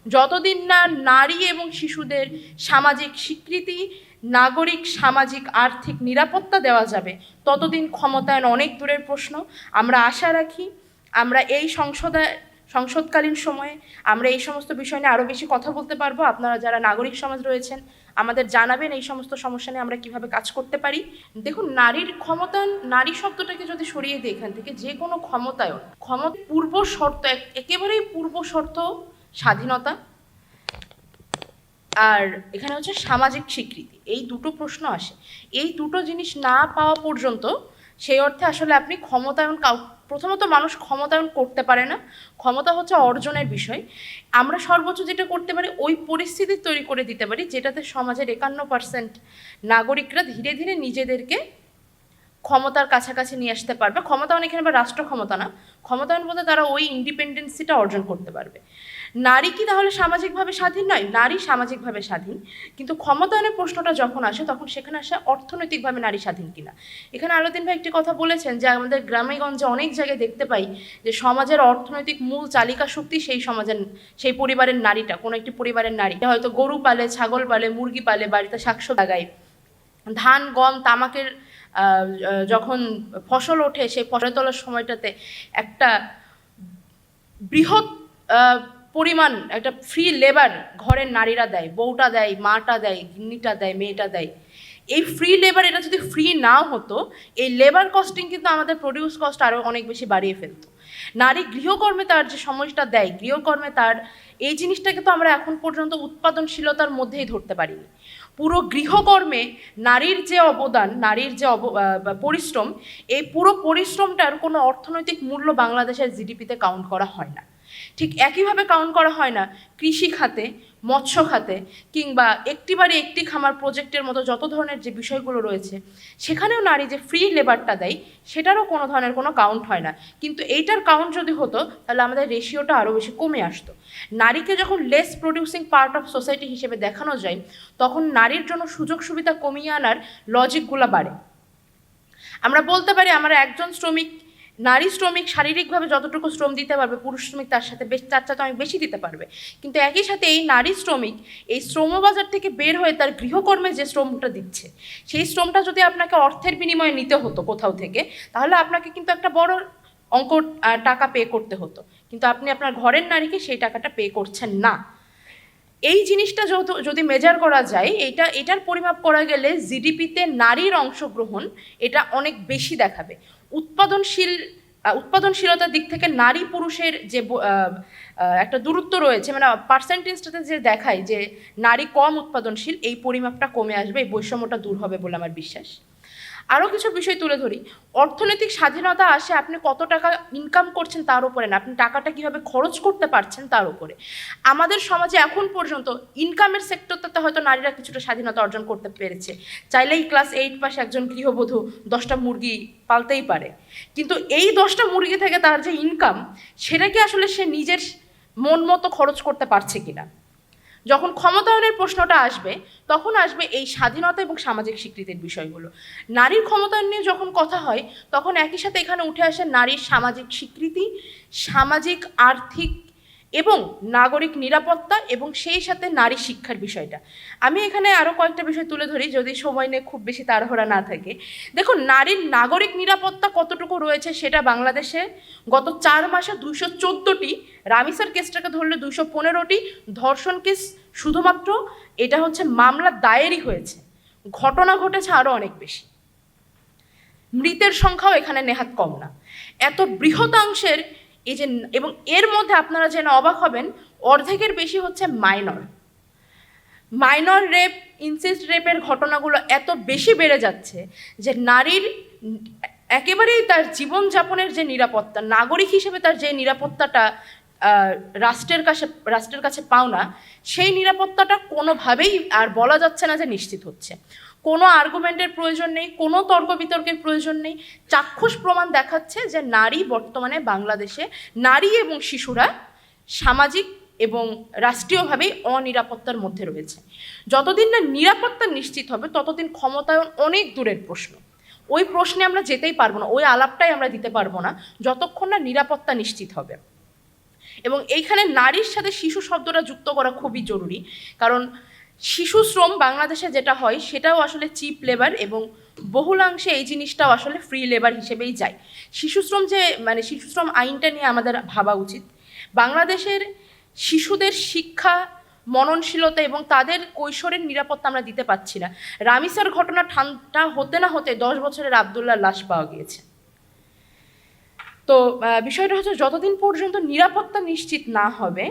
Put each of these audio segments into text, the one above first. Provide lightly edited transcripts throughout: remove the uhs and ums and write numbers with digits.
যতদিন না নারী এবং শিশুদের সামাজিক স্বীকৃতি, নাগরিক, সামাজিক, আর্থিক নিরাপত্তা দেওয়া যাবে, ততদিন ক্ষমতায়ন অনেক দূরের প্রশ্ন। আমরা আশা রাখি আমরা এই সংসদকালীন সময়ে আমরা এই সমস্ত বিষয় নিয়ে আরও বেশি কথা বলতে পারবো। আপনারা যারা নাগরিক সমাজ রয়েছেন আমাদের জানাবেন এই সমস্ত সমস্যা নিয়ে আমরা কিভাবে কাজ করতে পারি। দেখুন, নারীর ক্ষমতায়ন, নারী শব্দটাকে যদি সরিয়ে দিই এখান থেকে, যে কোনো ক্ষমতায়ন, পূর্ব শর্ত, একেবারেই পূর্ব শর্ত স্বাধীনতা, আর এখানে হচ্ছে সামাজিক স্বীকৃতি, এই দুটো প্রশ্ন আসে। এই দুটো জিনিস না পাওয়া পর্যন্ত সেই অর্থে আসলে আপনি ক্ষমতায়ন, প্রথমত মানুষ ক্ষমতায়ন করতে পারে না। ক্ষমতা হচ্ছে অর্জনের বিষয়। আমরা সর্বোচ্চ যেটা করতে পারি ওই পরিস্থিতি তৈরি করে দিতে পারি যেটাতে সমাজের 51% নাগরিকরা ধীরে ধীরে নিজেদেরকে ক্ষমতার কাছাকাছি নিয়ে আসতে পারবে। ক্ষমতায়ন এখানে বা রাষ্ট্র ক্ষমতা না, ক্ষমতায়ন বলতে তারা ওই ইন্ডিপেন্ডেন্সিটা অর্জন করতে পারবে। নারী কি তাহলে সামাজিকভাবে স্বাধীন নয়? নারী সামাজিকভাবে স্বাধীন, কিন্তু ক্ষমতায়নের প্রশ্নটা যখন আসে তখন সেখানে আসে অর্থনৈতিকভাবে নারী স্বাধীন কিনা। এখানে আলাউদ্দিন ভাই একটি কথা বলেছেন যে আমাদের গ্রামে গঞ্জে অনেক জায়গায় দেখতে পাই যে সমাজের অর্থনৈতিক মূল চালিকা শক্তি সেই পরিবারের নারীটা, কোনো একটি পরিবারের নারী হয়তো গরু পালে, ছাগল পালে, মুরগি পালে, বাড়িতে শাকসবজি লাগায়, ধান, গম, তামাকের যখন ফসল ওঠে সেই ফসল তোলার সময়টাতে একটা বৃহৎ পরিমাণ একটা ফ্রি লেবার ঘরের নারীরা দেয়, বউটা দেয়, মাটা দেয়, গিন্নিটা দেয়, মেয়েটা দেয়। এই ফ্রি লেবার, এটা যদি ফ্রি না হতো এই লেবার কস্টিং কিন্তু আমাদের প্রডিউস কস্ট আরও অনেক বেশি বাড়িয়ে ফেলতো। নারী গৃহকর্মে তার যে সময়টা দেয়, গৃহকর্মে তার এই জিনিসটাকে তো আমরা এখন পর্যন্ত উৎপাদনশীলতার মধ্যেই ধরতে পারিনি। পুরো গৃহকর্মে নারীর যে অবদান, নারীর যে পরিশ্রম, এই পুরো পরিশ্রমটার কোনো অর্থনৈতিক মূল্য বাংলাদেশের জিডিপিতে কাউন্ট করা হয় না। ঠিক একইভাবে কাউন্ট করা হয় না কৃষি খাতে, মৎস্য খাতে, কিংবা একটি বাড়ি একটি খামার প্রজেক্টের মতো যত ধরনের যে বিষয়গুলো রয়েছে সেখানেও নারী যে ফ্রি লেবারটা দেয় সেটারও কোনো ধরনের কোনো কাউন্ট হয় না। কিন্তু এইটার কাউন্ট যদি হতো তাহলে আমাদের রেশিওটা আরও বেশি কমে আসতো। নারীকে যখন less producing part of society হিসেবে দেখানো যায় তখন নারীর জন্য সুযোগ সুবিধা কমিয়ে আনার লজিকগুলো বাড়ে। আমরা বলতে পারি আমরা একজন শ্রমিক, নারী শ্রমিক শারীরিকভাবে যতটুকু শ্রম দিতে পারবে পুরুষ শ্রমিক তার সাথে তার চাইতে অনেক বেশি দিতে পারবে, কিন্তু একই সাথে এই নারী শ্রমিক এই শ্রমবাজার থেকে বের হয়ে তার গৃহকর্মে যে শ্রমটা দিচ্ছে সেই শ্রমটা যদি আপনাকে অর্থের বিনিময়ে নিতে হতো কোথাও থেকে, তাহলে আপনাকে কিন্তু একটা বড় অঙ্ক টাকা পে করতে হতো, কিন্তু আপনি আপনার ঘরের নারীকে সেই টাকাটা পে করছেন না। এই জিনিসটা যদি মেজার করা যায়, এটার পরিমাপ করা গেলে জিডিপিতে নারীর অংশগ্রহণ এটা অনেক বেশি দেখাবে। উৎপাদনশীলতার দিক থেকে নারী পুরুষের যে একটা দূরত্ব রয়েছে, মানে পার্সেন্টেজটাতে যে দেখায় যে নারী কম উৎপাদনশীল, এই পরিমাপটা কমে আসবে, এই বৈষম্যটা দূর হবে বলে আমার বিশ্বাস। আরও কিছু বিষয় তুলে ধরি। অর্থনৈতিক স্বাধীনতা আসে আপনি কত টাকা ইনকাম করছেন তার উপরে না, আপনি টাকাটা কীভাবে খরচ করতে পারছেন তার উপরে। আমাদের সমাজে এখন পর্যন্ত ইনকামের সেক্টরটাতে হয়তো নারীরা কিছুটা স্বাধীনতা অর্জন করতে পেরেছে। চাইলেই ক্লাস 8 পাশে একজন গৃহবধূ 10টা মুরগি পালতেই পারে, কিন্তু এই 10টা মুরগি থেকে তার যে ইনকাম সেটা কি আসলে সে নিজের মন মতো খরচ করতে পারছে কিনা। যখন ক্ষমতায়নের প্রশ্নটা আসবে তখন আসবে এই স্বাধীনতা এবং সামাজিক স্বীকৃতির বিষয়গুলো। নারীর ক্ষমতায়ন নিয়ে যখন কথা হয় তখন একই সাথে এখানে উঠে আসে নারীর সামাজিক স্বীকৃতি, সামাজিক, আর্থিক এবং নাগরিক নিরাপত্তা এবং সেই সাথে নারী শিক্ষার বিষয়টা। আমি এখানে আরও কয়েকটা বিষয় তুলে ধরি যদি সময় নিয়ে খুব বেশি তাড়াহুড়া না থাকে। দেখুন, নারীর নাগরিক নিরাপত্তা কতটুকু রয়েছে সেটা বাংলাদেশে গত 4 মাসে 214টি, রামিসার কেসটাকে ধরলে 215টি, ধর্ষণ কেস শুধুমাত্র এটা হচ্ছে মামলা দায়েরই হয়েছে, ঘটনা ঘটেছে আরও অনেক বেশি। মৃতের সংখ্যাও এখানে নেহাত কম না। এত বৃহতাংশের এই যে, এবং এর মধ্যে আপনারা জেনে অবাক হবেন অর্ধেকের বেশি হচ্ছে মাইনর রেপ, ইনসেস্ট রেপের ঘটনাগুলো এত বেশি বেড়ে যাচ্ছে যে নারীর একেবারেই তার জীবনযাপনের যে নিরাপত্তা, নাগরিক হিসেবে তার যে নিরাপত্তাটা রাষ্ট্রের কাছে পাওনা, সেই নিরাপত্তাটা কোনোভাবেই আর বলা যাচ্ছে না যে নিশ্চিত হচ্ছে। কোনো আর্গুমেন্টের প্রয়োজন নেই, কোনো তর্ক বিতর্কের প্রয়োজন নেই, চাক্ষুষ প্রমাণ দেখাচ্ছে যে নারী বর্তমানে বাংলাদেশে, নারী এবং শিশুরা সামাজিক এবং রাষ্ট্রীয়ভাবেই অনিরাপত্তার মধ্যে রয়েছে। যতদিন না নিরাপত্তা নিশ্চিত হবে ততদিন ক্ষমতায়ন অনেক দূরের প্রশ্ন। ওই প্রশ্নে আমরা যেতেই পারবো না, ওই আলাপটাই আমরা দিতে পারবো না যতক্ষণ না নিরাপত্তা নিশ্চিত হবে। এবং এইখানে নারীর সাথে শিশু শব্দটা যুক্ত করা খুবই জরুরি, কারণ শিশু শ্রম বাংলাদেশে যেটা হয় সেটাও আসলে চিপ লেবার এবং বহুলাংশে এই জিনিসটাও আসলে ফ্রি লেবার হিসেবেই যায়। শিশু শ্রম শিশু শ্রম আইনটা নিয়ে আমাদের ভাবা উচিত। বাংলাদেশের শিশুদের শিক্ষা, মননশীলতা এবং তাদের কৈশোরের নিরাপত্তা আমরা দিতে পারছি না। রামিসার ঘটনা ঠান্ডা হতে না হতে 10 বছরের আবদুল্লাহ লাশ পাওয়া গিয়েছে। তো বিষয়টা হচ্ছে যতদিন পর্যন্ত নিরাপত্তা নিশ্চিত না হবে,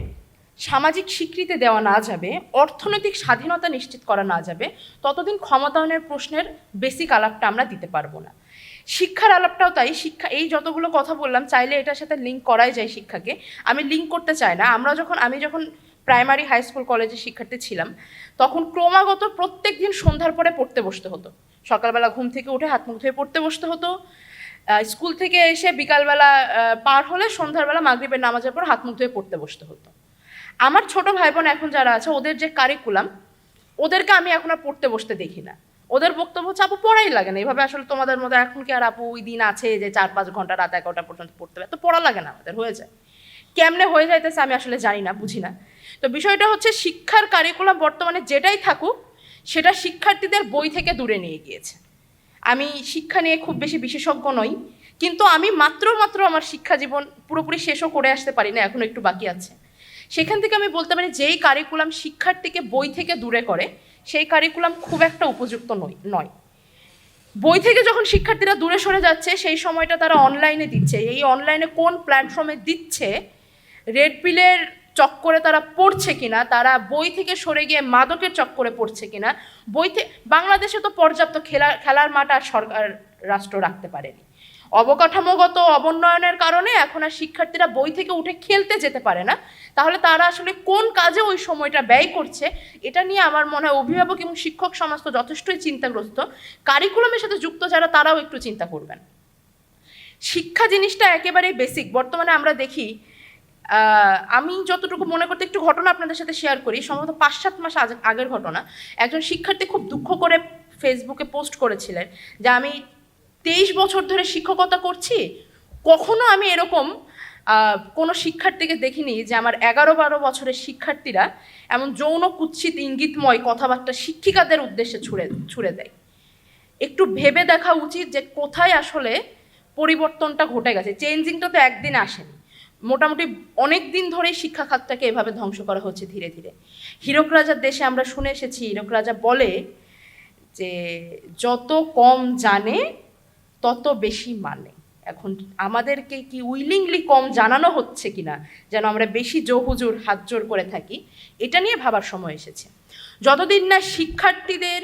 সামাজিক স্বীকৃতি দেওয়া না যাবে, অর্থনৈতিক স্বাধীনতা নিশ্চিত করা না যাবে, ততদিন ক্ষমতায়নের প্রশ্নের বেসিক আলাপটা আমরা দিতে পারবো না। শিক্ষার আলাপটাও তাই। শিক্ষা, এই যতগুলো কথা বললাম, চাইলে এটার সাথে লিঙ্ক করাই যায় শিক্ষাকে। আমি লিঙ্ক করতে চাই না। আমি যখন প্রাইমারি, হাই স্কুল, কলেজের শিক্ষার্থী ছিলাম, তখন ক্রমাগত প্রত্যেক দিন সন্ধ্যার পরে পড়তে বসতে হতো। সকালবেলা ঘুম থেকে উঠে হাত মুখ ধুয়ে পড়তে বসতে হতো, স্কুল থেকে এসে বিকালবেলা পার হলে সন্ধ্যাবেলা মাগরিবের নামাজের পর হাত মুখ ধুয়ে পড়তে বসতে হতো। আমার ছোট ভাই বোন এখন যারা আছে, ওদের যে কারিকুলাম, ওদেরকে আমি এখন আর পড়তে বসতে দেখি না। ওদের বক্তব্য হচ্ছে, আপু পড়াই লাগে না। এইভাবে আসলে তোমাদের মধ্যে এখন কি আর আপু ওই দিন আছে যে 4-5 ঘন্টা রাত 11টা পর্যন্ত পড়তে হবে? তো পড়া লাগে না, আমাদের হয়ে যায়। কেমনে হয়ে যাইতেছে আমি আসলে জানি না, বুঝি না। তো বিষয়টা হচ্ছে, শিক্ষার কারিকুলাম বর্তমানে যেটাই থাকুক, সেটা শিক্ষার্থীদের বই থেকে দূরে নিয়ে গিয়েছে। আমি শিক্ষা নিয়ে খুব বেশি বিশেষজ্ঞ নই, কিন্তু আমি মাত্র আমার শিক্ষা জীবন পুরোপুরি শেষও করে আসতে পারি না, এখনো একটু বাকি আছে। সেখান থেকে আমি বলতে পারি, যেই কারিকুলাম শিক্ষার্থীকে বই থেকে দূরে করে, সেই কারিকুলাম খুব একটা উপযুক্ত নয়। বই থেকে যখন শিক্ষার্থীরা দূরে সরে যাচ্ছে, সেই সময়টা তারা অনলাইনে দিচ্ছে। এই অনলাইনে কোন প্ল্যাটফর্মে দিচ্ছে, রেড পিলের চক্করে তারা পড়ছে কিনা, তারা বই থেকে সরে গিয়ে মাদকের চক্করে পড়ছে কিনা, বাংলাদেশে তো পর্যাপ্ত খেলার মাঠ আর সরকার রাষ্ট্র রাখতে পারেনি। অবকাঠামোগত অবনয়নের কারণে এখন আর শিক্ষার্থীরা বই থেকে উঠে খেলতে যেতে পারে না। তাহলে তারা আসলে কোন কাজে ওই সময়টা ব্যয় করছে, এটা নিয়ে আমার মনে হয় অভিভাবক এবং শিক্ষক সমাজ তো যথেষ্টই চিন্তাগ্রস্ত। কারিকুলামের সাথে যুক্ত যারা, তারাও একটু চিন্তা করবেন। শিক্ষা জিনিসটা একেবারেই বেসিক। বর্তমানে আমরা দেখি, আমি যতটুকু মনে করতে, একটু ঘটনা আপনাদের সাথে শেয়ার করি, সম্ভবত 5-7 মাস আগের ঘটনা। একজন শিক্ষার্থী খুব দুঃখ করে ফেসবুকে পোস্ট করেছিলেন যে, আমি 23 বছর ধরে শিক্ষকতা করছি, কখনো আমি এরকম কোনো শিক্ষার্থীকে দেখিনি যে আমার 11-12 বছরের শিক্ষার্থীরা এমন যৌন কুৎসিত ইঙ্গিতময় কথাবার্তা শিক্ষিকাদের উদ্দেশ্যে ছুড়ে দেয়। একটু ভেবে দেখা উচিত যে কোথায় আসলে পরিবর্তনটা ঘটে গেছে। চেঞ্জিংটা তো একদিন আসেনি, মোটামুটি অনেক দিন ধরেই শিক্ষা খাতটাকে এভাবে ধ্বংস করা হচ্ছে ধীরে ধীরে। হীরক রাজার দেশে আমরা শুনে এসেছি, হীরক রাজা বলে যে যত কম জানে তত বেশি মানে। এখন আমাদেরকে কি উইলিংলি কম জানানো হচ্ছে কিনা, যেন আমরা বেশি জোহুজুর হাত জোর করে থাকি, এটা নিয়ে ভাবার সময় এসেছে। যতদিন না শিক্ষার্থীদের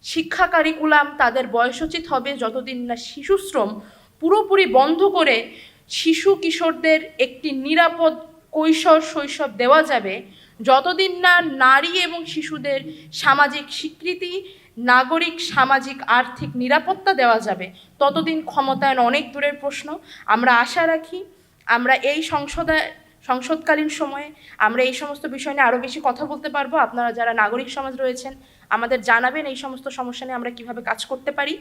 শিক্ষা কারিকুলাম তাদের বয়সোচিত হবে, যতদিন না শিশুশ্রম পুরোপুরি বন্ধ করে শিশু কিশোরদের একটি নিরাপদ কৈশোর শৈশব দেওয়া যাবে, যতদিন না নারী এবং শিশুদের সামাজিক স্বীকৃতি, নাগরিক, সামাজিক, আর্থিক নিরাপত্তা দেওয়া যাবে, ততদিন ক্ষমতায়ন অনেক দূরের প্রশ্ন। আমরা আশা রাখি আমরা এই সংসদকালীন সময়ে আমরা এই সমস্ত বিষয় নিয়ে আরও বেশি কথা বলতে পারবো। আপনারা যারা নাগরিক সমাজ রয়েছেন, আমাদের জানাবেন এই সমস্ত সমস্যা নিয়ে আমরা কিভাবে কাজ করতে পারি।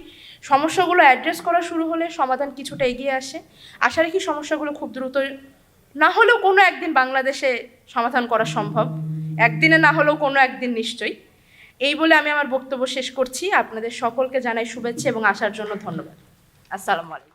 সমস্যাগুলো অ্যাড্রেস করা শুরু হলে সমাধান কিছুটা এগিয়ে আসে। আশা রাখি সমস্যাগুলো খুব দ্রুত, না হলেও কোনো একদিন বাংলাদেশে সমাধান করা সম্ভব, একদিনে না হলেও কোনো একদিন নিশ্চয়ই। এই বলে আমি আমার বক্তব্য শেষ করছি। আপনাদের সকলকে জানাই শুভেচ্ছা এবং আসার জন্য ধন্যবাদ। আসসালামু আলাইকুম।